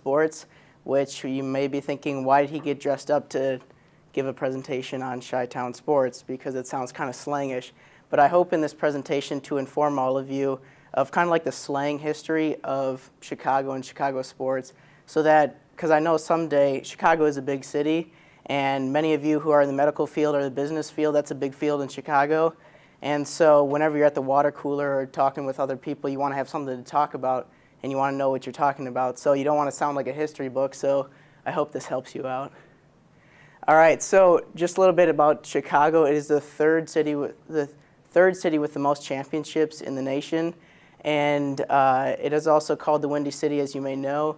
sports, which you may be thinking, why did he get dressed up to give a presentation on Chi-Town sports? Because it sounds kind of slangish. But I hope in this presentation to inform all of you of kind of like the slang history of Chicago and Chicago sports, so that, because I know someday Chicago is a big city, and many of you who are in the medical field or the business field, that's a big field in Chicago. And so whenever you're at the water cooler or talking with other people, you want to have something to talk about, and you want to know what you're talking about. So you don't want to sound like a history book, so I hope this helps you out. All right, so just a little bit about Chicago. It is the third city with the most championships in the nation, and it is also called the Windy City, as you may know.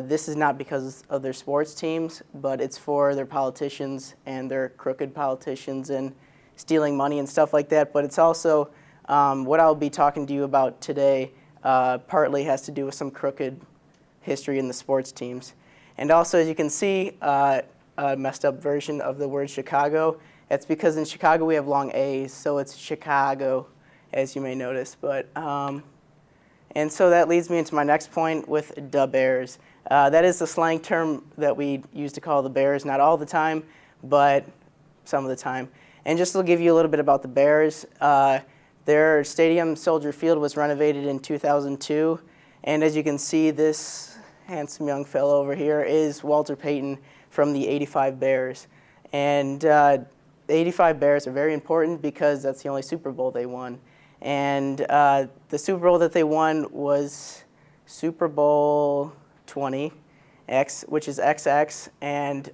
This is not because of their sports teams, but it's for their politicians and their crooked politicians and stealing money and stuff like that. But it's also what I'll be talking to you about today partly has to do with some crooked history in the sports teams. And also, as you can see, a messed up version of the word Chicago. It's because in Chicago we have long A's, so it's Chicago, as you may notice. But and so that leads me into my next point with the Bears. That is the slang term that we use to call the Bears, not all the time, but some of the time. And just to give you a little bit about the Bears, their stadium, Soldier Field, was renovated in 2002. And as you can see, this handsome young fellow over here is Walter Payton from the '85 Bears. And the '85 Bears are very important because that's the only Super Bowl they won. And the Super Bowl that they won was Super Bowl 20, which is XX, and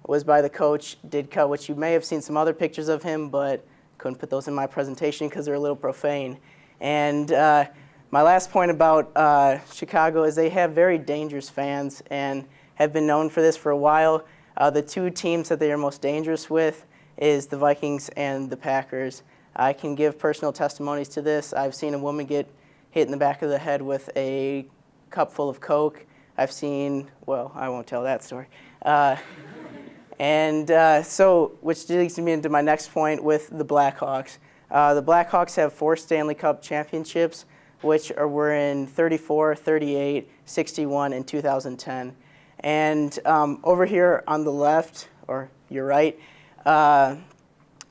was by the coach Ditka, which you may have seen some other pictures of him, but couldn't put those in my presentation because they're a little profane. And my last point about Chicago is they have very dangerous fans and have been known for this for a while. The two teams that they are most dangerous with is the Vikings and the Packers. I can give personal testimonies to this. I've seen a woman get hit in the back of the head with a cup full of Coke. I've seen, well, I won't tell that story. So, which leads me into my next point with the Blackhawks. The Blackhawks have 4 Stanley Cup championships, which were in 34, 38, 61, and 2010. And over here on the left, or your right,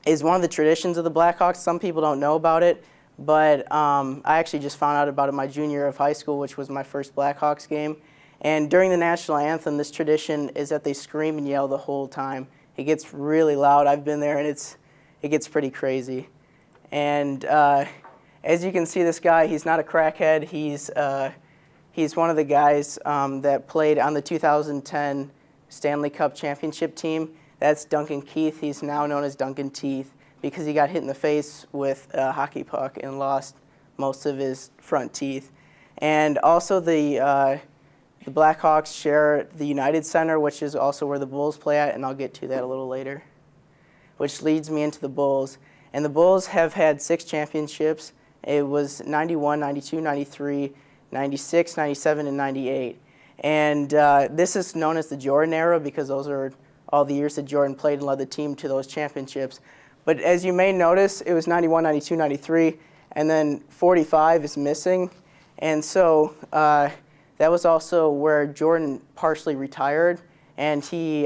is one of the traditions of the Blackhawks. Some people don't know about it, but I actually just found out about it my junior year of high school, which was my first Blackhawks game. And during the national anthem, this tradition is that they scream and yell the whole time. It gets really loud. I've been there, and it gets pretty crazy. And as you can see, this guy, he's not a crackhead. He's one of the guys that played on the 2010 Stanley Cup championship team. That's Duncan Keith. He's now known as Duncan Teeth because he got hit in the face with a hockey puck and lost most of his front teeth. And also the Blackhawks share the United Center, which is also where the Bulls play at, and I'll get to that a little later, which leads me into the Bulls. And the Bulls have had 6 championships. It was 91, 92, 93, 96, 97, and 98. And this is known as the Jordan era because those are all the years that Jordan played and led the team to those championships. But as you may notice, it was 91, 92, 93, and then 45 is missing. And so that was also where Jordan partially retired, and he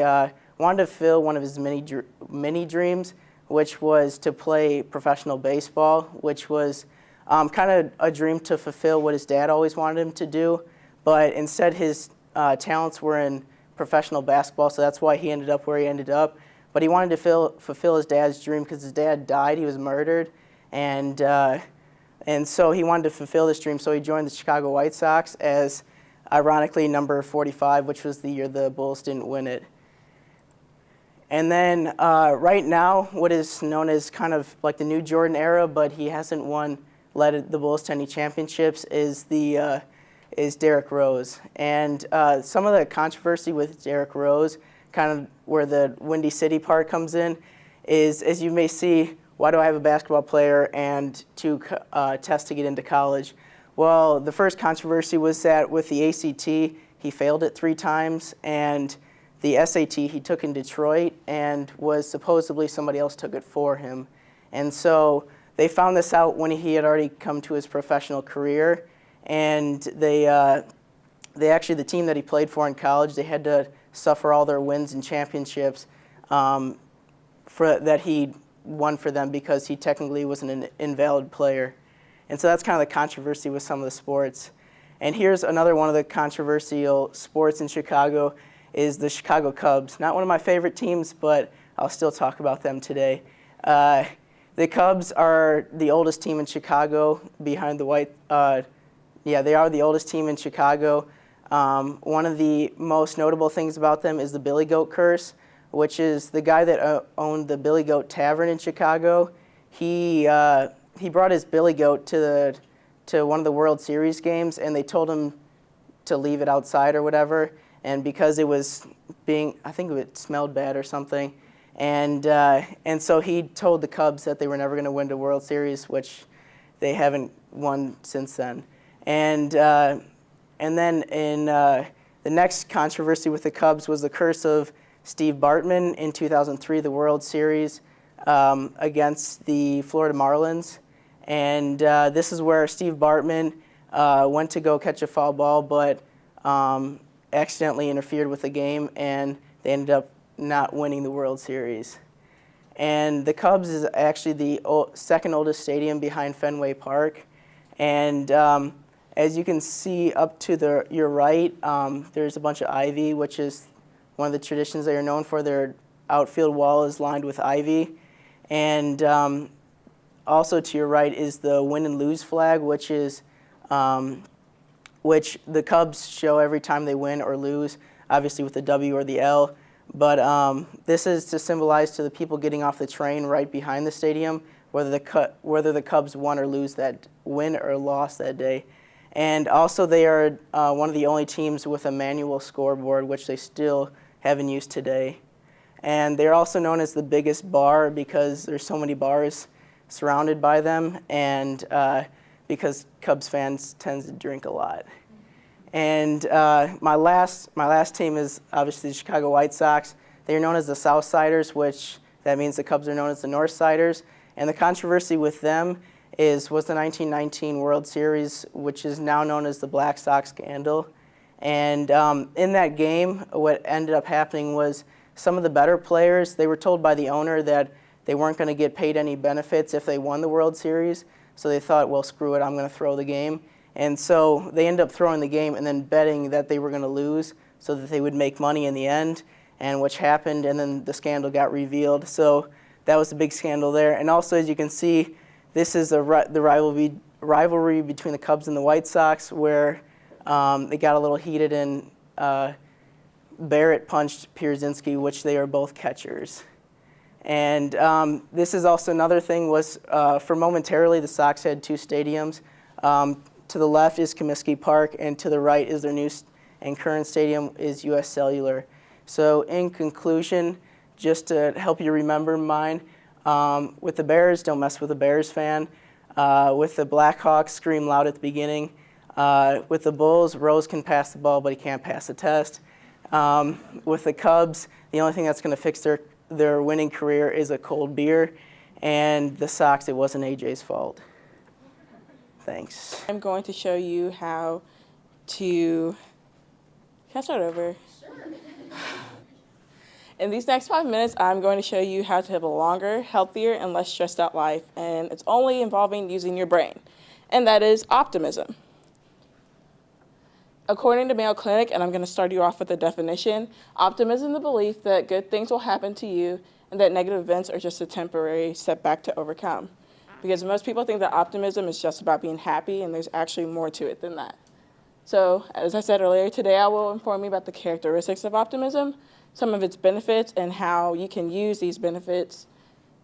wanted to fulfill one of his many dreams, which was to play professional baseball, which was kind of a dream to fulfill what his dad always wanted him to do. But instead his talents were in professional basketball, so that's why he ended up where he ended up. But he wanted to fulfill his dad's dream because his dad died. He was murdered, and so he wanted to fulfill this dream. So he joined the Chicago White Sox as, ironically, number 45, which was the year the Bulls didn't win it. And then right now, what is known as kind of like the new Jordan era, but he hasn't led the Bulls to any championships, is Derrick Rose. And some of the controversy with Derrick Rose, kind of where the Windy City part comes in, is, as you may see, why do I have a basketball player and 2 tests to get into college? Well, the first controversy was that with the ACT, he failed it 3 times, and the SAT he took in Detroit, and was supposedly somebody else took it for him. And so they found this out when he had already come to his professional career, and they the team that he played for in college, they had to suffer all their wins and championships that he won for them because he technically was an invalid player. And so that's kind of the controversy with some of the sports. And here's another one of the controversial sports in Chicago is the Chicago Cubs. Not one of my favorite teams, but I'll still talk about them today. The Cubs are the oldest team in Chicago behind the White. They are the oldest team in Chicago. One of the most notable things about them is the Billy Goat curse, which is the guy that owned the Billy Goat Tavern in Chicago. He brought his Billy Goat to one of the World Series games, and they told him to leave it outside or whatever. And because it was I think it smelled bad or something, and so he told the Cubs that they were never going to win the World Series, which they haven't won since then. And then in the next controversy with the Cubs was the curse of Steve Bartman in 2003, the World Series against the Florida Marlins. And this is where Steve Bartman went to go catch a foul ball, but accidentally interfered with the game, and they ended up not winning the World Series. And the Cubs is actually the second oldest stadium behind Fenway Park. And as you can see up to your right, there's a bunch of ivy, which is one of the traditions they are known for. Their outfield wall is lined with ivy. And also to your right is the win and lose flag, which the Cubs show every time they win or lose, obviously with the W or the L. But this is to symbolize to the people getting off the train right behind the stadium whether the Cubs won or win or lost that day. And also they are one of the only teams with a manual scoreboard, which they still have in use today. And they're also known as the biggest bar because there's so many bars surrounded by them, and because Cubs fans tend to drink a lot. And my last team is obviously the Chicago White Sox. They are known as the Southsiders, which that means the Cubs are known as the Northsiders. And the controversy with them was the 1919 World Series, which is now known as the Black Sox scandal. And in that game, what ended up happening was some of the better players, they were told by the owner that they weren't going to get paid any benefits if they won the World Series. So they thought, well, screw it, I'm going to throw the game. And so they ended up throwing the game and then betting that they were going to lose so that they would make money in the end, and which happened, and then the scandal got revealed. So that was the big scandal there. And also, as you can see, this is the rivalry between the Cubs and the White Sox, where they got a little heated, and Barrett punched Pierzynski, which they are both catchers. And this is also another thing was, for momentarily, the Sox had two stadiums. To the left is Comiskey Park, and to the right is their new and current stadium is U.S. Cellular. So in conclusion, just to help you remember mine, with the Bears, don't mess with a Bears fan. With the Blackhawks, scream loud at the beginning. With the Bulls, Rose can pass the ball, but he can't pass the test. With the Cubs, the only thing that's going to fix their winning career is a cold beer. And the Sox, it wasn't AJ's fault. Thanks. I'm going to show you how to... Can I start over? Sure. In these next 5 minutes, I'm going to show you how to have a longer, healthier, and less stressed out life. And it's only involving using your brain. And that is optimism. According to Mayo Clinic, and I'm going to start you off with a definition, optimism is the belief that good things will happen to you and that negative events are just a temporary setback to overcome. Because most people think that optimism is just about being happy, and there's actually more to it than that. So, as I said earlier, today I will inform you about the characteristics of optimism, some of its benefits, and how you can use these benefits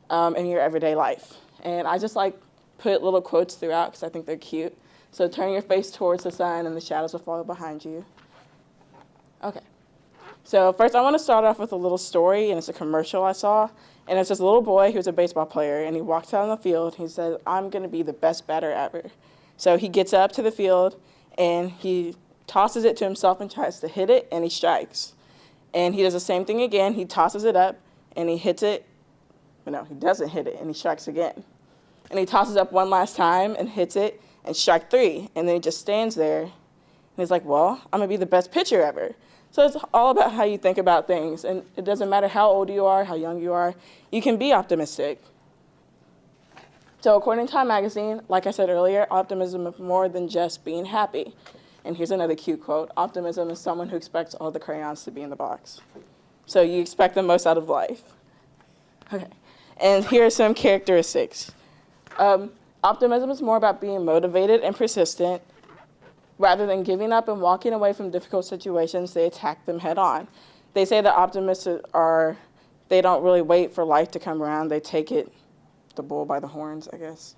in your everyday life. And I just put little quotes throughout because I think they're cute. So turn your face towards the sun, and the shadows will follow behind you. Okay. So first I want to start off with a little story, and it's a commercial I saw. And it's this little boy who's a baseball player, and he walks out on the field. He says, I'm going to be the best batter ever. So he gets up to the field, and he tosses it to himself and tries to hit it, and he strikes. And he does the same thing again. He tosses it up, and he hits it. But no, he doesn't hit it, and he strikes again. And he tosses up one last time and hits it, and strike three. And then he just stands there, and he's like, well, I'm going to be the best pitcher ever. So it's all about how you think about things. And it doesn't matter how old you are, how young you are, you can be optimistic. So according to Time Magazine, like I said earlier, optimism is more than just being happy. And here's another cute quote. Optimism is someone who expects all the crayons to be in the box. So you expect the most out of life. Okay. And here are some characteristics. Optimism is more about being motivated and persistent. Rather than giving up and walking away from difficult situations, they attack them head on. They say that optimists they don't really wait for life to come around. They take the bull by the horns, I guess,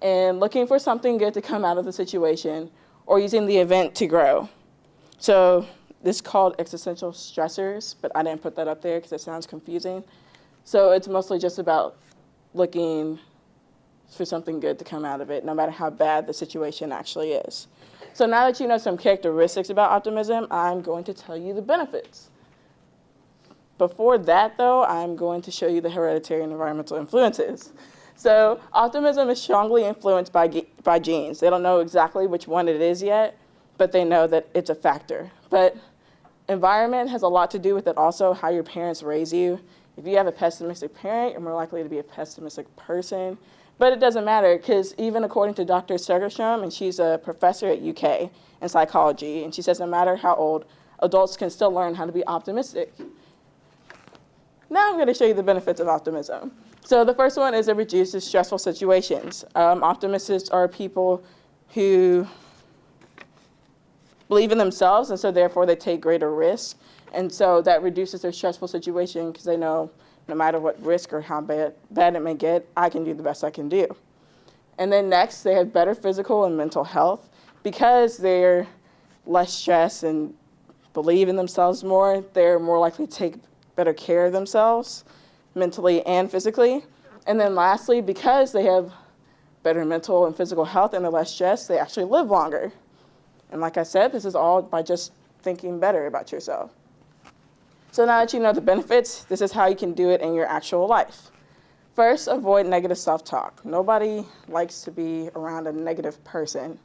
and looking for something good to come out of the situation or using the event to grow. So this is called existential stressors, but I didn't put that up there because it sounds confusing. So it's mostly just about looking for something good to come out of it, no matter how bad the situation actually is. So now that you know some characteristics about optimism, I'm going to tell you the benefits. Before that, though, I'm going to show you the hereditary and environmental influences. So optimism is strongly influenced by genes. They don't know exactly which one it is yet, but they know that it's a factor. But environment has a lot to do with it also, how your parents raise you. If you have a pessimistic parent, you're more likely to be a pessimistic person. But it doesn't matter, because even according to Dr. Segerstrom, and she's a professor at UK in psychology, and she says no matter how old, adults can still learn how to be optimistic. Now I'm going to show you the benefits of optimism. So the first one is it reduces stressful situations. Optimists are people who believe in themselves, and so therefore they take greater risks. And so that reduces their stressful situation because they know no matter what risk or how bad it may get, I can do the best I can do. And then next, they have better physical and mental health because they're less stressed and believe in themselves more. They're more likely to take better care of themselves mentally and physically. And then lastly, because they have better mental and physical health and they're less stressed, they actually live longer. And like I said, this is all by just thinking better about yourself. So now that you know the benefits, this is how you can do it in your actual life. First, avoid negative self-talk. Nobody likes to be around a negative person.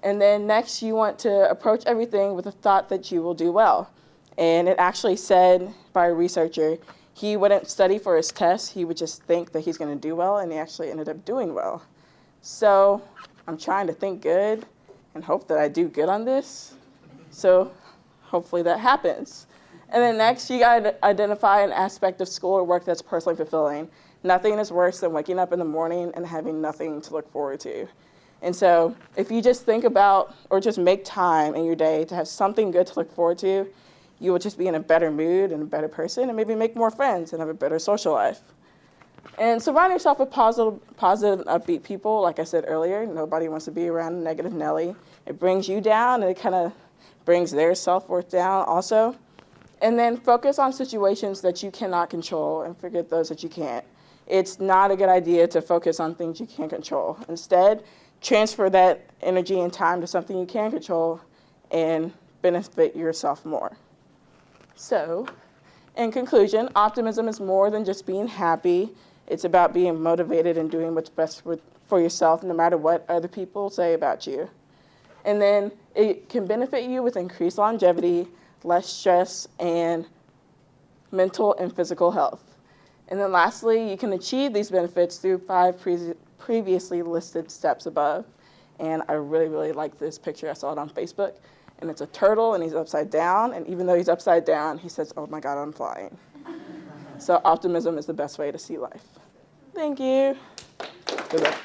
And then next, you want to approach everything with the thought that you will do well. And it actually said by a researcher, he wouldn't study for his test, he would just think that he's going to do well, and he actually ended up doing well. So I'm trying to think good and hope that I do good on this. So hopefully that happens. And then next, you got to identify an aspect of school or work that's personally fulfilling. Nothing is worse than waking up in the morning and having nothing to look forward to. And so if you just think about or just make time in your day to have something good to look forward to, you will just be in a better mood and a better person and maybe make more friends and have a better social life. And surround yourself with positive and upbeat people. Like I said earlier, nobody wants to be around a negative Nelly. It brings you down and it kind of brings their self-worth down also. And then focus on situations that you cannot control and forget those that you can't. It's not a good idea to focus on things you can't control. Instead, transfer that energy and time to something you can control and benefit yourself more. So, in conclusion, optimism is more than just being happy. It's about being motivated and doing what's best for yourself, no matter what other people say about you. And then it can benefit you with increased longevity, less stress, and mental and physical health. And then lastly, you can achieve these benefits through 5 previously listed steps above. And I really, really like this picture. I saw it on Facebook. And it's a turtle, and he's upside down. And even though he's upside down, he says, "Oh my God, I'm flying." So optimism is the best way to see life. Thank you. Good luck.